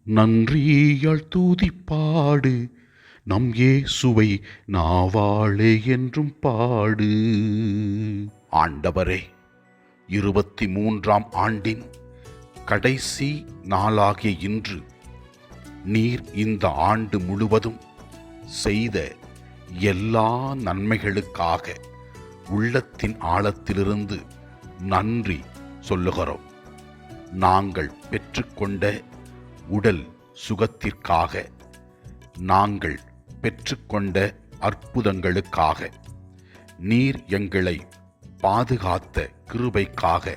நன்றியால் துதிப்பாடு நம் இயேசுவை நாவாளே என்றும் பாடு. ஆண்டவரே, 23ஆம் ஆண்டின் கடைசி நாளாகிய இன்று நீர் இந்த ஆண்டு முழுவதும் செய்த எல்லா நன்மைகளுக்காக உள்ளத்தின் ஆழத்திலிருந்து நன்றி சொல்லுகிறோம். நாங்கள் பெற்றுக்கொண்ட உடல் சுகத்திற்காக, நாங்கள் பெற்றுக்கொண்ட அற்புதங்களுக்காக, நீர் எங்களை பாதுகாத்த கிருபைக்காக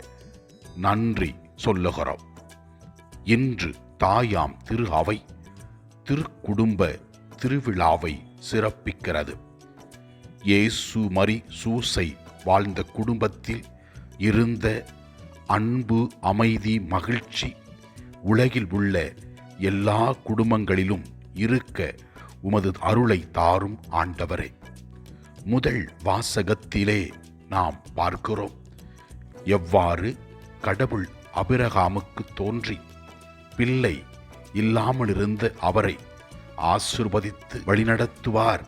நன்றி சொல்லுகிறோம். இன்று தாயாம் திரு அவை திருக்குடும்ப திருவிழாவை சிறப்பிக்கிறது. இயேசு மரி சூசை வாழ்ந்த குடும்பத்தில் இருந்த அன்பு, அமைதி, மகிழ்ச்சி உலகில் உள்ள எல்லா குடும்பங்களிலும் இருக்க உமது அருளை தாரும் ஆண்டவரே. முதல் வாசகத்திலே நாம் பார்க்கிறோம் எவ்வாறு கடவுள் ஆபிரகாமுக்கு தோன்றி பிள்ளை இல்லாமலிருந்த அவரை ஆசீர்வதித்து வழிநடத்துவார்,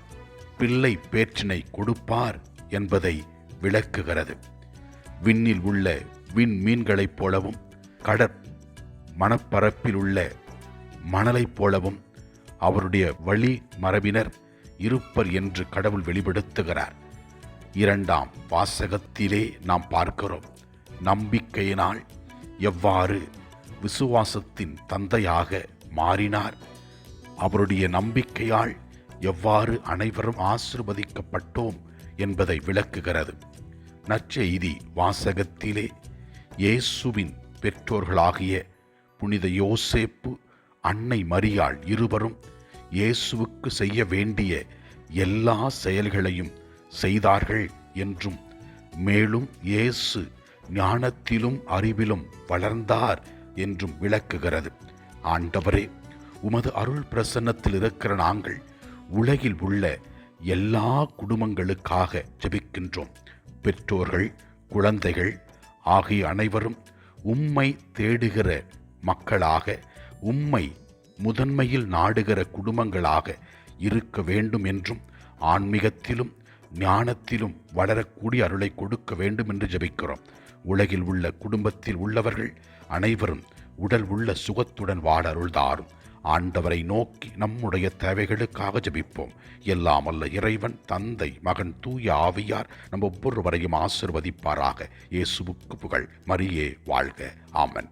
பிள்ளை பேற்றினை கொடுப்பார் என்பதை விளக்குகிறது. விண்ணில் உள்ள விண்மீன்களைப் போலவும் கடற் மணப்பரப்பில் உள்ள மணலைப் போலவும் அவருடைய வழி மரபினர் இருப்பர் என்று கடவுள் வெளிப்படுத்துகிறார். 2ஆம் வாசகத்திலே நாம் பார்க்கிறோம் நம்பிக்கையினால் எவ்வாறு விசுவாசத்தின் தந்தையாக மாறினார், அவருடைய நம்பிக்கையால் எவ்வாறு அனைவரும் ஆசீர்வதிக்கப்பட்டோம் என்பதை விளக்குகிறது. நற்செய்தி வாசகத்திலே இயேசுவின் பெற்றோர்களாகிய புனித யோசேப்பு, அன்னை மரியாள் இருவரும் இயேசுவுக்கு செய்ய வேண்டிய எல்லா செயல்களையும் செய்தார்கள் என்றும், மேலும் இயேசு ஞானத்திலும் அறிவிலும் வளர்ந்தார் என்றும் விளக்குகிறது. ஆண்டவரே, உமது அருள் பிரசன்னத்தில் இருக்கிற நாங்கள் உலகில் உள்ள எல்லா குடும்பங்களுக்காக ஜெபிக்கின்றோம். பெற்றோர்கள், குழந்தைகள் ஆகிய அனைவரும் உம்மை தேடுகிற மக்களாக, உம்மை முதன்மையில் நாடுகிற குடும்பங்களாக இருக்க வேண்டும் என்றும், ஆன்மீகத்திலும் ஞானத்திலும் வளரக்கூடிய அருளை கொடுக்க வேண்டும் என்று ஜெபிக்கிறோம். உலகில் உள்ள குடும்பத்தில் உள்ளவர்கள் அனைவரும் உடல் உள்ள சுகத்துடன் வாழ அருள்தாரும். ஆண்டவரை நோக்கி நம்முடைய தேவைகளுக்காக ஜெபிப்போம். எல்லாம் அல்ல இறைவன், தந்தை, மகன், தூய ஆவியார் நம் ஒவ்வொருவரையும் ஆசீர்வதிப்பாராக. இயேசுவுக்கு புகழ். மரியே வாழ்க. ஆமென்.